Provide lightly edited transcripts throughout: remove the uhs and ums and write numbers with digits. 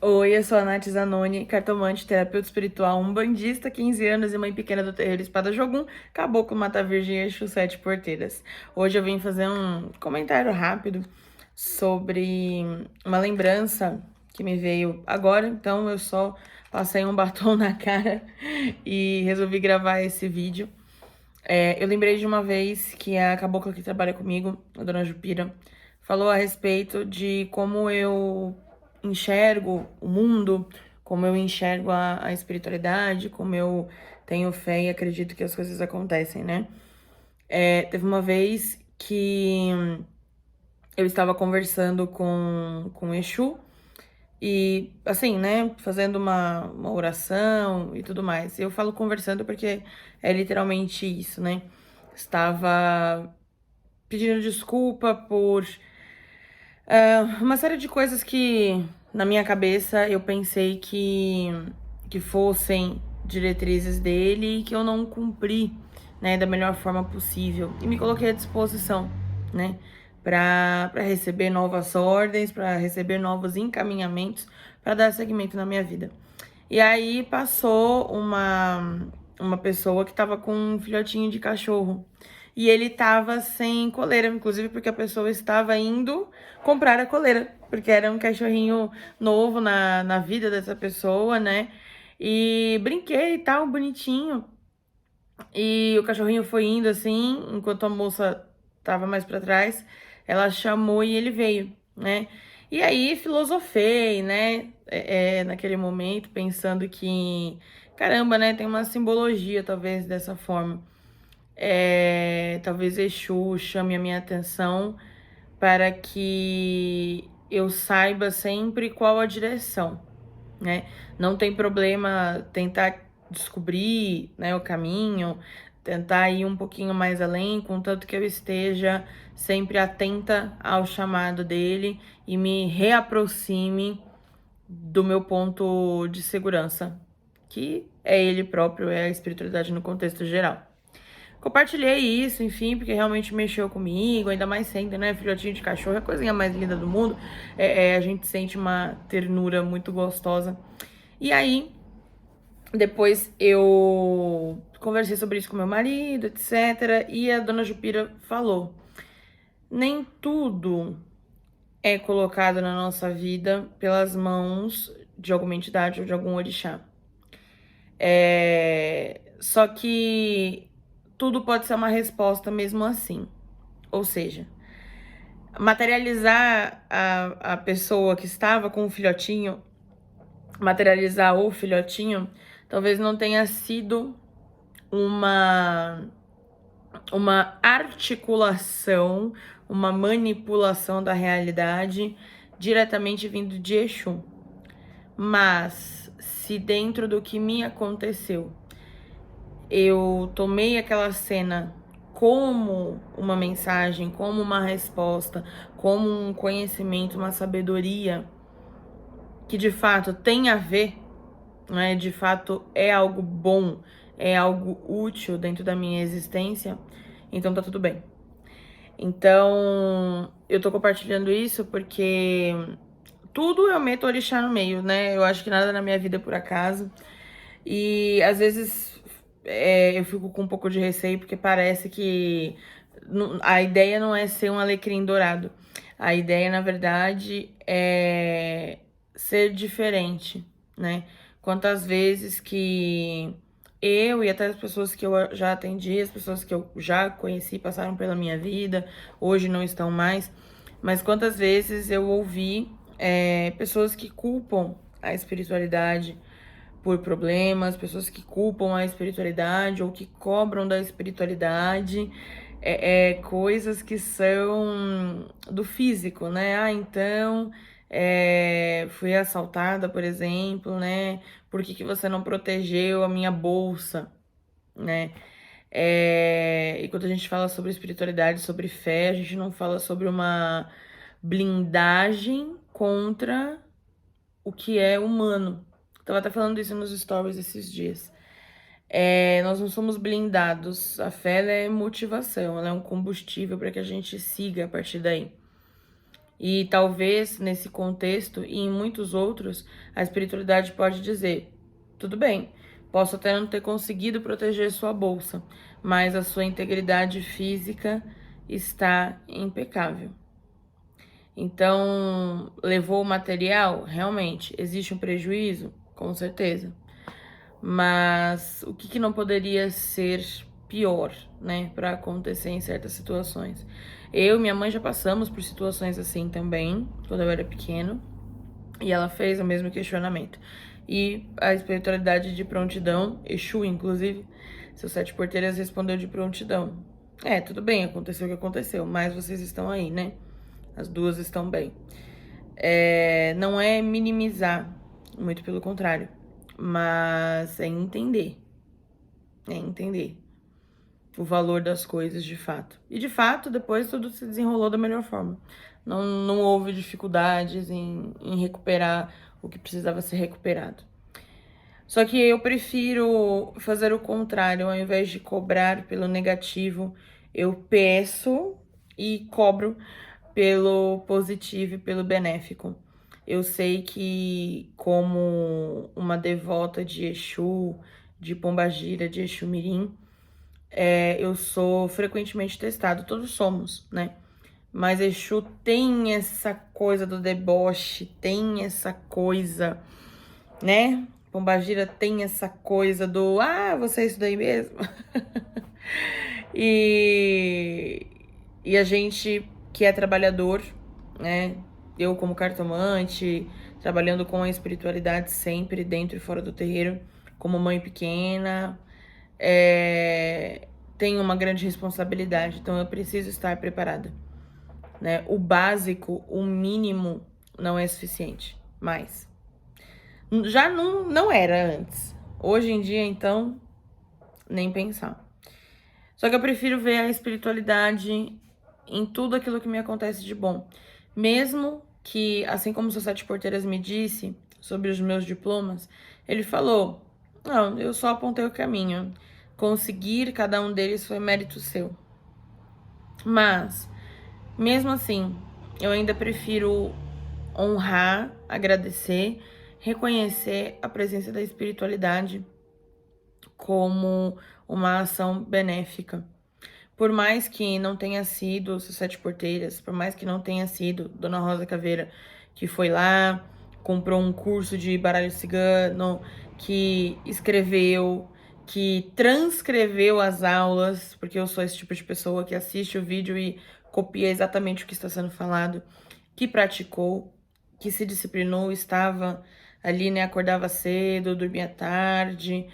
Oi, eu sou a Nath Zanoni, cartomante, terapeuta espiritual, umbandista, 15 anos e mãe pequena do terreiro Espada Jogum, caboclo, mata virgem e Exu sete porteiras. Hoje eu vim fazer um comentário rápido sobre uma lembrança que me veio agora, então eu só passei um batom na cara e resolvi gravar esse vídeo. Eu lembrei de uma vez que a cabocla que trabalha comigo, a dona Jupira, falou a respeito de como eu enxergo o mundo, como eu enxergo a espiritualidade, como eu tenho fé e acredito que as coisas acontecem, né? Teve uma vez que eu estava conversando com o Exu e, assim, né, fazendo uma oração e tudo mais. Eu falo conversando porque é literalmente isso, né? Estava pedindo desculpa por uma série de coisas que, na minha cabeça, eu pensei que fossem diretrizes dele e que eu não cumpri, né, da melhor forma possível. E me coloquei à disposição, né, para receber novas ordens, para receber novos encaminhamentos, para dar seguimento na minha vida. E aí passou uma pessoa que tava com um filhotinho de cachorro. E ele tava sem coleira, inclusive porque a pessoa estava indo comprar a coleira, porque era um cachorrinho novo na vida dessa pessoa, né? E brinquei e tal, bonitinho. E o cachorrinho foi indo assim, enquanto a moça tava mais pra trás, ela chamou e ele veio, né? E aí filosofei, né? Naquele momento, pensando que, caramba, né? Tem uma simbologia, talvez, dessa forma. Talvez Exu chame a minha atenção para que eu saiba sempre qual a direção, né? Não tem problema tentar descobrir, né, o caminho, tentar ir um pouquinho mais além, contanto que eu esteja sempre atenta ao chamado dele e me reaproxime do meu ponto de segurança, que é ele próprio, é a espiritualidade no contexto geral. Compartilhei isso, enfim, porque realmente mexeu comigo, ainda mais sendo, né, filhotinho de cachorro, é a coisinha mais linda do mundo. A gente sente uma ternura muito gostosa. E aí, depois eu conversei sobre isso com meu marido, etc. E a dona Jupira falou: nem tudo é colocado na nossa vida pelas mãos de alguma entidade ou de algum orixá. Só que tudo pode ser uma resposta mesmo assim. Ou seja, materializar a pessoa que estava com o filhotinho, materializar o filhotinho, talvez não tenha sido uma, uma articulação, uma manipulação da realidade diretamente vindo de Exu. Mas se dentro do que me aconteceu, eu tomei aquela cena como uma mensagem, como uma resposta, como um conhecimento, uma sabedoria que de fato tem a ver, né? De fato é algo bom, é algo útil dentro da minha existência, então tá tudo bem. Então, eu tô compartilhando isso porque tudo eu meto orixá no meio, né? Eu acho que nada na minha vida é por acaso. E às vezes eu fico com um pouco de receio porque parece que a ideia não é ser um alecrim dourado. A ideia, na verdade, é ser diferente, né? Quantas vezes que eu e até as pessoas que eu já atendi, as pessoas que eu já conheci, passaram pela minha vida, hoje não estão mais, mas quantas vezes eu ouvi pessoas que culpam a espiritualidade por problemas, pessoas que culpam a espiritualidade ou que cobram da espiritualidade coisas que são do físico, né? Ah, então fui assaltada, por exemplo, né? Por que você não protegeu a minha bolsa, né? E quando a gente fala sobre espiritualidade, sobre fé, a gente não fala sobre uma blindagem contra o que é humano. Tava até falando isso nos stories esses dias. Nós não somos blindados. A fé ela é motivação, ela é um combustível para que a gente siga a partir daí. E talvez nesse contexto e em muitos outros, a espiritualidade pode dizer: tudo bem, posso até não ter conseguido proteger sua bolsa, mas a sua integridade física está impecável. Então, levou o material? Realmente, existe um prejuízo? Com certeza. Mas o que não poderia ser pior, né, para acontecer em certas situações? Eu e minha mãe já passamos por situações assim também, quando eu era pequeno, e ela fez o mesmo questionamento. E a espiritualidade de prontidão, Exu, inclusive, seus 7 porteiras respondeu de prontidão. É, tudo bem, aconteceu o que aconteceu, mas vocês estão aí, né? As duas estão bem. Não é minimizar, muito pelo contrário, mas é entender. É entender o valor das coisas de fato. E de fato, depois tudo se desenrolou da melhor forma. Não houve dificuldades em recuperar o que precisava ser recuperado. Só que eu prefiro fazer o contrário, ao invés de cobrar pelo negativo, eu peço e cobro pelo positivo e pelo benéfico. Eu sei que, como uma devota de Exu, de Pombagira, de Exu Mirim, eu sou frequentemente testado, todos somos, né? Mas Exu tem essa coisa do deboche, tem essa coisa, né? Pombagira tem essa coisa do, você é isso daí mesmo? E, e a gente que é trabalhador, né? Eu como cartomante, trabalhando com a espiritualidade sempre dentro e fora do terreiro, como mãe pequena, tenho uma grande responsabilidade, então eu preciso estar preparada, né? O básico, o mínimo, não é suficiente, mas já não era antes. Hoje em dia, então, nem pensar. Só que eu prefiro ver a espiritualidade em tudo aquilo que me acontece de bom. Mesmo que, assim como o seu Sete Porteiras me disse sobre os meus diplomas, ele falou: não, eu só apontei o caminho. Conseguir cada um deles foi mérito seu. Mas, mesmo assim, eu ainda prefiro honrar, agradecer, reconhecer a presença da espiritualidade como uma ação benéfica. Por mais que não tenha sido os Sete Porteiras, por mais que não tenha sido Dona Rosa Caveira, que foi lá, comprou um curso de baralho cigano, que escreveu, que transcreveu as aulas, porque eu sou esse tipo de pessoa que assiste o vídeo e copia exatamente o que está sendo falado, que praticou, que se disciplinou, estava ali, né, acordava cedo, dormia tarde,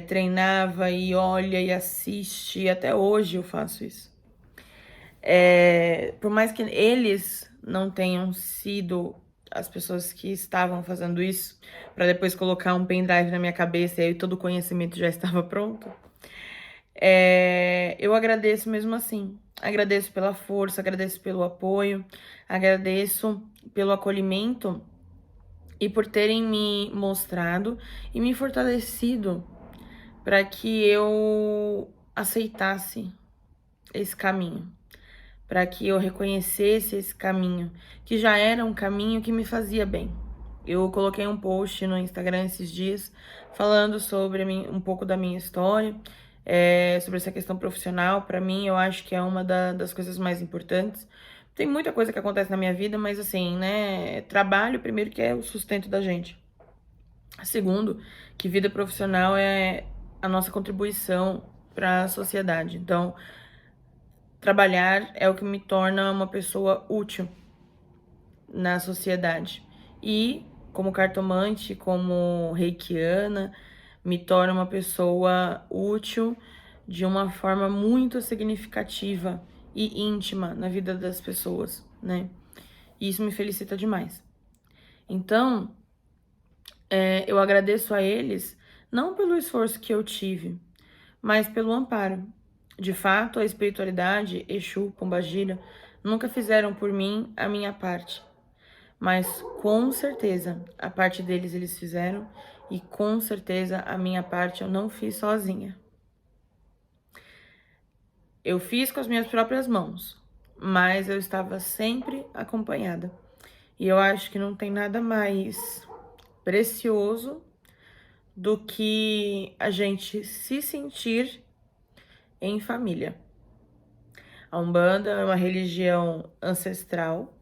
treinava e olha e assiste, e até hoje eu faço isso. Por mais que eles não tenham sido as pessoas que estavam fazendo isso, para depois colocar um pendrive na minha cabeça e aí todo o conhecimento já estava pronto, eu agradeço mesmo assim. Agradeço pela força, agradeço pelo apoio, agradeço pelo acolhimento e por terem me mostrado e me fortalecido para que eu aceitasse esse caminho, para que eu reconhecesse esse caminho, que já era um caminho que me fazia bem. Eu coloquei um post no Instagram esses dias falando sobre um pouco da minha história, sobre essa questão profissional. Para mim, eu acho que é uma das coisas mais importantes. Tem muita coisa que acontece na minha vida, mas assim, né? Trabalho, primeiro, que é o sustento da gente. Segundo, que vida profissional é a nossa contribuição para a sociedade. Então, trabalhar é o que me torna uma pessoa útil na sociedade. E, como cartomante, como reikiana, me torna uma pessoa útil de uma forma muito significativa e íntima na vida das pessoas, né? E isso me felicita demais. Então, eu agradeço a eles, não pelo esforço que eu tive, mas pelo amparo. De fato, a espiritualidade, Exu, Pombagira, nunca fizeram por mim a minha parte. Mas com certeza a parte deles eles fizeram e com certeza a minha parte eu não fiz sozinha. Eu fiz com as minhas próprias mãos, mas eu estava sempre acompanhada. E eu acho que não tem nada mais precioso do que a gente se sentir em família. A Umbanda é uma religião ancestral,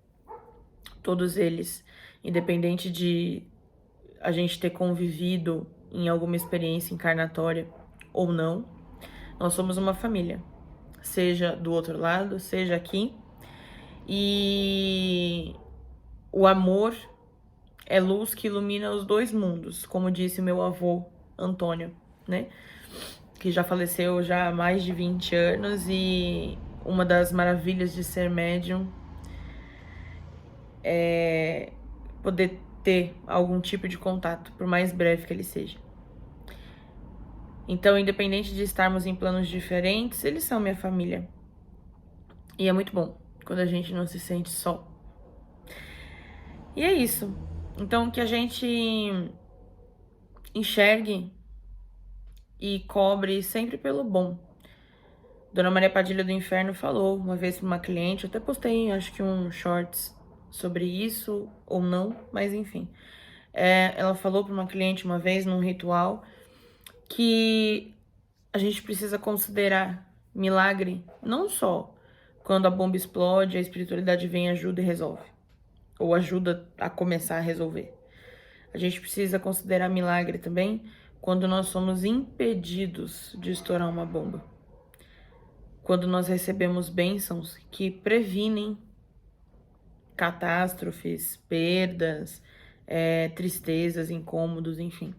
todos eles, independente de a gente ter convivido em alguma experiência encarnatória ou não, nós somos uma família, seja do outro lado, seja aqui. E o amor é luz que ilumina os dois mundos, como disse meu avô Antônio, né? Que já faleceu já há mais de 20 anos, e uma das maravilhas de ser médium é poder ter algum tipo de contato, por mais breve que ele seja. Então, independente de estarmos em planos diferentes, eles são minha família. E é muito bom quando a gente não se sente só. E é isso. Então, que a gente enxergue e cobre sempre pelo bom. Dona Maria Padilha do Inferno falou uma vez para uma cliente, eu até postei, acho que um shorts sobre isso, ou não, mas enfim. Ela falou para uma cliente uma vez, num ritual, que a gente precisa considerar milagre não só quando a bomba explode, a espiritualidade vem, ajuda e resolve, ou ajuda a começar a resolver. A gente precisa considerar milagre também quando nós somos impedidos de estourar uma bomba. Quando nós recebemos bênçãos que previnem catástrofes, perdas, tristezas, incômodos, enfim.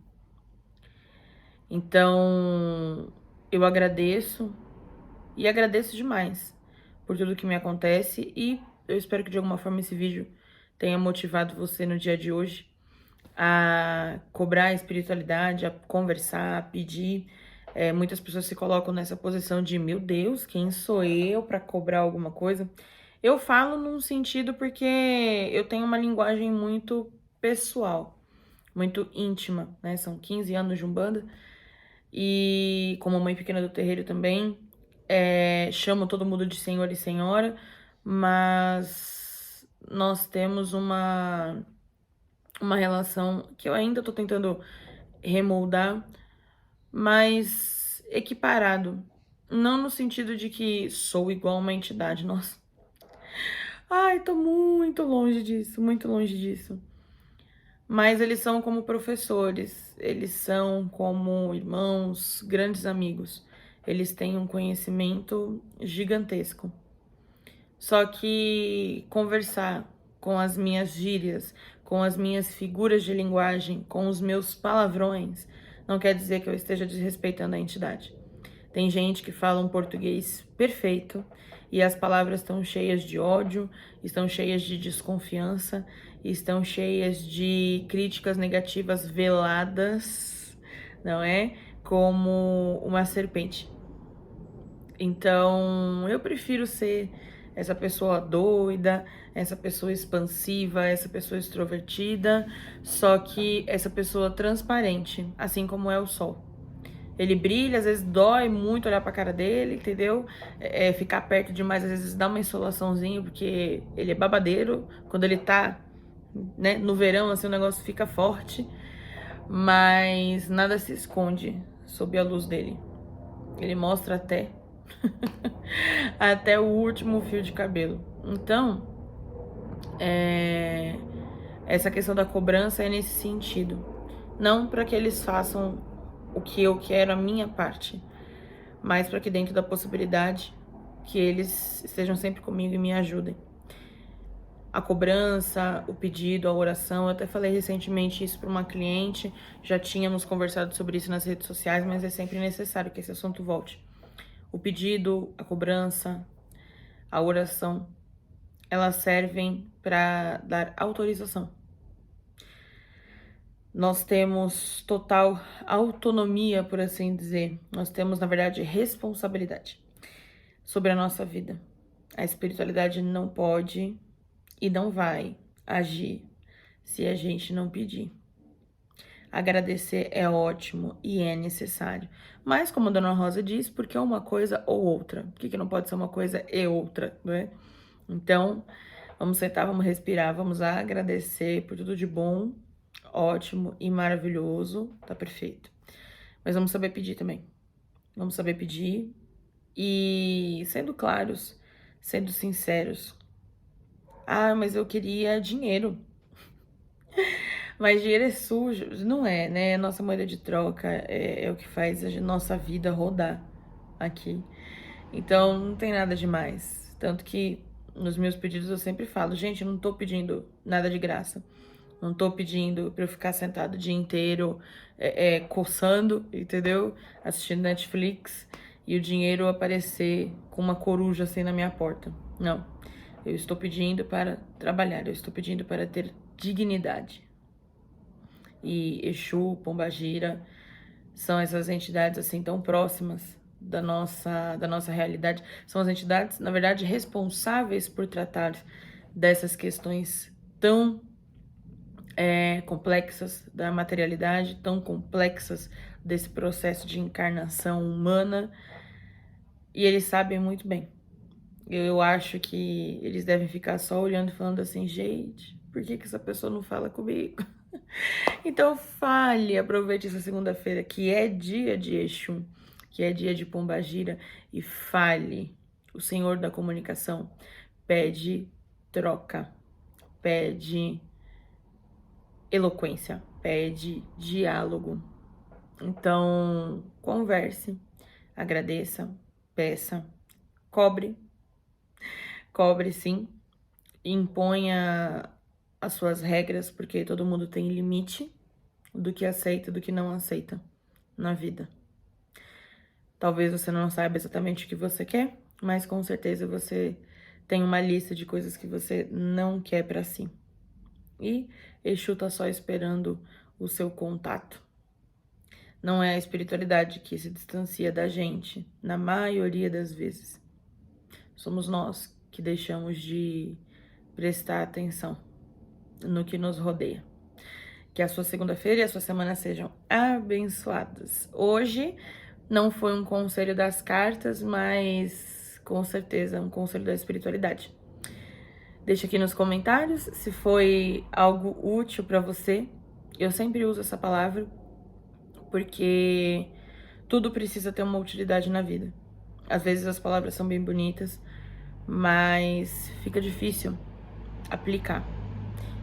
Então, eu agradeço e agradeço demais por tudo que me acontece, e eu espero que de alguma forma esse vídeo tenha motivado você no dia de hoje a cobrar a espiritualidade, a conversar, a pedir. Muitas pessoas se colocam nessa posição de, meu Deus, quem sou eu para cobrar alguma coisa? Eu falo num sentido porque eu tenho uma linguagem muito pessoal, muito íntima, né? São 15 anos de Umbanda, e como mãe pequena do terreiro também, chamo todo mundo de senhor e senhora, mas nós temos uma relação que eu ainda tô tentando remoldar, mas equiparado. Não no sentido de que sou igual uma entidade, nossa. Ai, tô muito longe disso, muito longe disso. Mas eles são como professores, eles são como irmãos, grandes amigos. Eles têm um conhecimento gigantesco. Só que conversar com as minhas gírias, com as minhas figuras de linguagem, com os meus palavrões, não quer dizer que eu esteja desrespeitando a entidade. Tem gente que fala um português perfeito e as palavras estão cheias de ódio, estão cheias de desconfiança, estão cheias de críticas negativas veladas, não é? Como uma serpente. Então, eu prefiro ser essa pessoa doida, essa pessoa expansiva, essa pessoa extrovertida, só que essa pessoa transparente, assim como é o sol. Ele brilha, às vezes dói muito olhar pra cara dele, entendeu? Ficar perto demais, às vezes dá uma insolaçãozinha, porque ele é babadeiro. Quando ele tá, né, no verão, assim, o negócio fica forte. Mas nada se esconde sob a luz dele. Ele mostra até até o último fio de cabelo. Então, essa questão da cobrança é nesse sentido. Não para que eles façam o que eu quero, a minha parte, mas para que dentro da possibilidade que eles estejam sempre comigo e me ajudem. A cobrança, o pedido, a oração, eu até falei recentemente isso para uma cliente, já tínhamos conversado sobre isso nas redes sociais, mas é sempre necessário que esse assunto volte. O pedido, a cobrança, a oração, elas servem para dar autorização. Nós temos total autonomia, por assim dizer. Nós temos, na verdade, responsabilidade sobre a nossa vida. A espiritualidade não pode e não vai agir se a gente não pedir. Agradecer é ótimo e é necessário. Mas, como a Dona Rosa diz, porque é uma coisa ou outra. Por que não pode ser uma coisa e outra, não é? Então, vamos sentar, vamos respirar, vamos agradecer por tudo de bom, ótimo e maravilhoso, tá perfeito. Mas vamos saber pedir também. Vamos saber pedir e sendo claros, sendo sinceros. Ah, mas eu queria dinheiro. Mas dinheiro é sujo. Não é, né? Nossa moeda de troca é o que faz a nossa vida rodar aqui. Então, não tem nada demais. Tanto que nos meus pedidos eu sempre falo, gente, eu não tô pedindo nada de graça. Não tô pedindo pra eu ficar sentado o dia inteiro coçando, entendeu? Assistindo Netflix e o dinheiro aparecer com uma coruja assim na minha porta. Não. Eu estou pedindo para trabalhar, eu estou pedindo para ter dignidade. E Exu, Pombagira, são essas entidades assim tão próximas da nossa realidade. São as entidades, na verdade, responsáveis por tratar dessas questões tão complexas da materialidade, tão complexas desse processo de encarnação humana. E eles sabem muito bem. Eu acho que eles devem ficar só olhando e falando assim, gente, por que essa pessoa não fala comigo? Então fale, aproveite essa segunda-feira, que é dia de Exu, que é dia de Pombagira, e fale. O Senhor da comunicação pede troca, pede eloquência, pede diálogo. Então, converse, agradeça, peça, cobre sim, imponha as suas regras, porque todo mundo tem limite do que aceita e do que não aceita na vida. Talvez você não saiba exatamente o que você quer, mas com certeza você tem uma lista de coisas que você não quer pra si. E Exu tá só esperando o seu contato. Não é a espiritualidade que se distancia da gente, na maioria das vezes. Somos nós que deixamos de prestar atenção no que nos rodeia. Que a sua segunda-feira e a sua semana sejam abençoadas. Hoje não foi um conselho das cartas, mas com certeza um conselho da espiritualidade. Deixa aqui nos comentários se foi algo útil para você. Eu sempre uso essa palavra porque tudo precisa ter uma utilidade na vida. Às vezes as palavras são bem bonitas, mas fica difícil aplicar.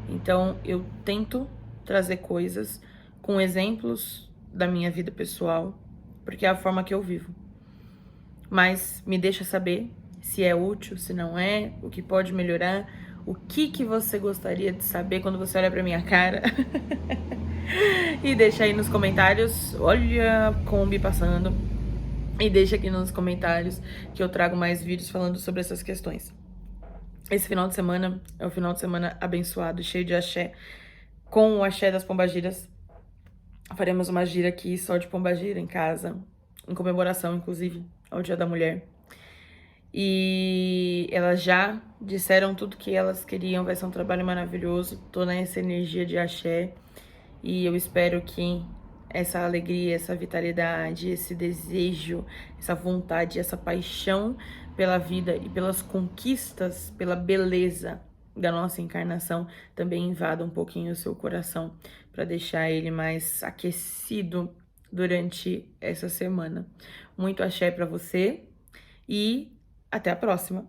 Então eu tento trazer coisas com exemplos da minha vida pessoal, porque é a forma que eu vivo. Mas me deixa saber se é útil, se não é, o que pode melhorar, o que você gostaria de saber quando você olha pra minha cara. E deixa aí nos comentários, olha a Kombi passando. E deixa aqui nos comentários que eu trago mais vídeos falando sobre essas questões. Esse final de semana é um final de semana abençoado, cheio de axé. Com o axé das pombagiras, faremos uma gira aqui só de pombagira em casa, em comemoração, inclusive, ao Dia da Mulher. E elas já disseram tudo que elas queriam, vai ser um trabalho maravilhoso. Tô nessa energia de axé e eu espero que essa alegria, essa vitalidade, esse desejo, essa vontade, essa paixão pela vida e pelas conquistas, pela beleza da nossa encarnação também invada um pouquinho o seu coração para deixar ele mais aquecido durante essa semana. Muito axé para você e até a próxima!